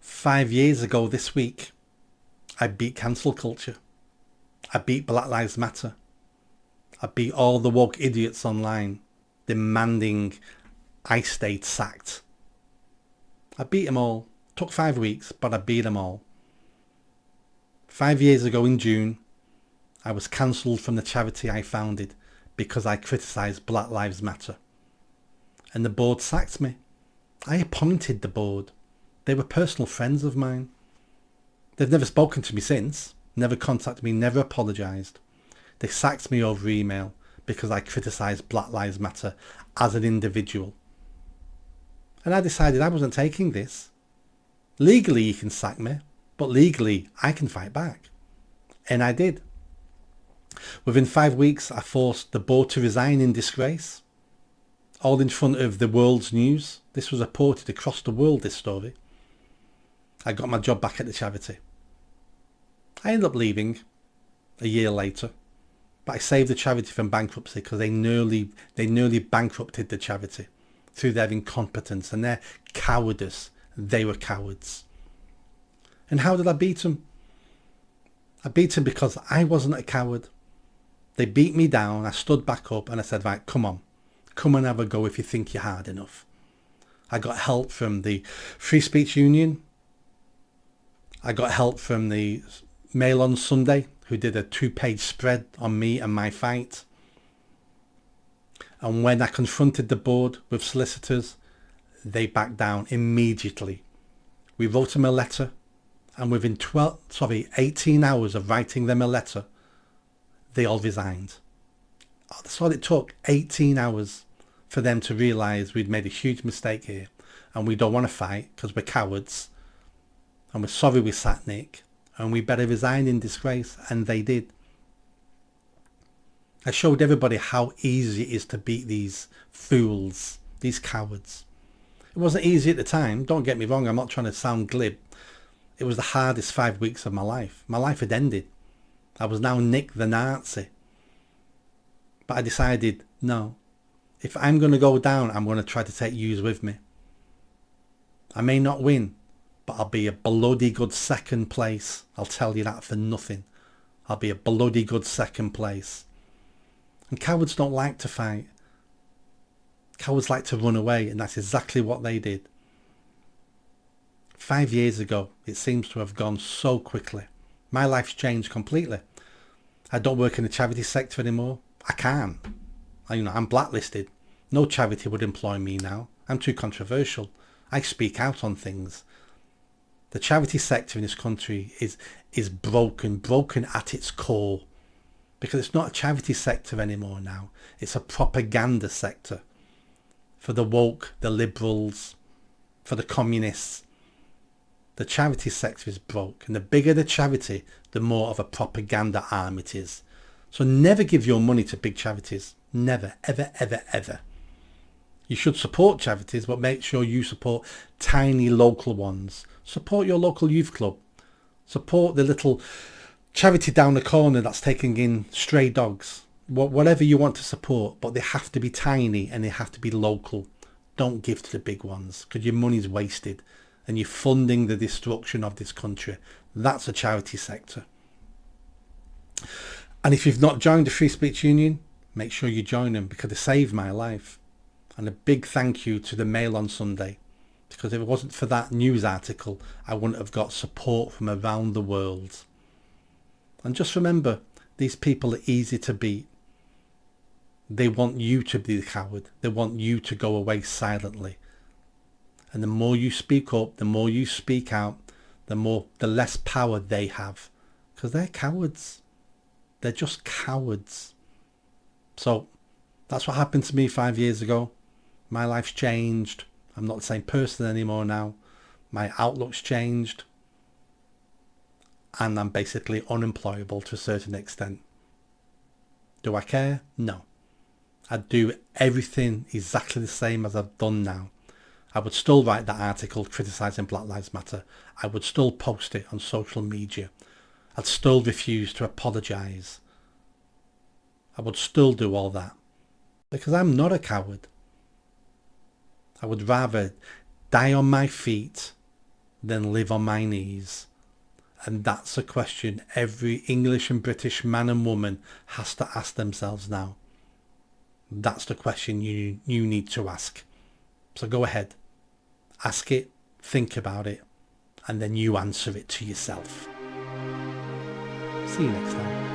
5 years ago this week, I beat cancel culture. I beat Black Lives Matter. I beat all the woke idiots online demanding I stayed sacked. I beat them all. Took 5 weeks, but I beat them all. 5 years ago in June, I was cancelled from the charity I founded because I criticised Black Lives Matter. And the board sacked me. I appointed the board. They were personal friends of mine. They've never spoken to me since, never contacted me, never apologised. They sacked me over email because I criticised Black Lives Matter as an individual. And I decided I wasn't taking this. Legally you can sack me, but legally I can fight back. And I did. Within 5 weeks I forced the board to resign in disgrace. All in front of the world's news. This was reported across the world, this story. I got my job back at the charity. I ended up leaving a year later, but I saved the charity from bankruptcy because they nearly bankrupted the charity through their incompetence and their cowardice. They were cowards. And how did I beat them? I beat them because I wasn't a coward. They beat me down. I stood back up and I said, right, come on and have a go if you think you're hard enough. I got help from the Free Speech Union. I got help from the Mail on Sunday, who did a 2-page spread on me and my fight. And when I confronted the board with solicitors, they backed down immediately. We wrote them a letter, and within 18 hours of writing them a letter, they all resigned. That's all it took, 18 hours, for them to realise we'd made a huge mistake here and we don't want to fight because we're cowards and we're sorry we sacked Nick and we better resign in disgrace, and they did. I showed everybody how easy it is to beat these fools, these cowards. It wasn't easy at the time, don't get me wrong, I'm not trying to sound glib. It was the hardest 5 weeks of my life. My life had ended. I was now Nick the Nazi. But I decided, no, if I'm going to go down, I'm going to try to take yous with me. I may not win, but I'll be a bloody good second place. I'll tell you that for nothing. I'll be a bloody good second place. And cowards don't like to fight. Cowards like to run away, and that's exactly what they did. 5 years ago, it seems to have gone so quickly. My life's changed completely. I don't work in the charity sector anymore. I can't. I'm blacklisted. No charity would employ me now. I'm too controversial. I speak out on things. The charity sector in this country is broken at its core, because it's not a charity sector anymore now. It's a propaganda sector for the woke, the liberals, for the communists. The charity sector is broke, and the bigger the charity, the more of a propaganda arm it is. So never give your money to big charities. Never, ever, ever, ever. You should support charities, but make sure you support tiny local ones. Support your local youth club. Support the little charity down the corner that's taking in stray dogs. Whatever you want to support, but they have to be tiny and they have to be local. Don't give to the big ones, because your money's wasted and you're funding the destruction of this country. That's a charity sector. And if you've not joined the Free Speech Union, make sure you join them, because they saved my life. And a big thank you to the Mail on Sunday, because if it wasn't for that news article, I wouldn't have got support from around the world. And just remember, these people are easy to beat. They want you to be the coward. They want you to go away silently. And the more you speak up, the more you speak out, the less power they have, because they're cowards. They're just cowards. So that's what happened to me 5 years ago. My life's changed. I'm not the same person anymore now. My outlook's changed. And I'm basically unemployable to a certain extent. Do I care? No. I'd do everything exactly the same as I've done now. I would still write that article criticising Black Lives Matter. I would still post it on social media. I'd still refuse to apologise. I would still do all that, because I'm not a coward. I would rather die on my feet than live on my knees? And that's a question every English and British man and woman has to ask themselves now. That's the question you need to ask. So go ahead, ask it, think about it, and then you answer it to yourself. See you next time.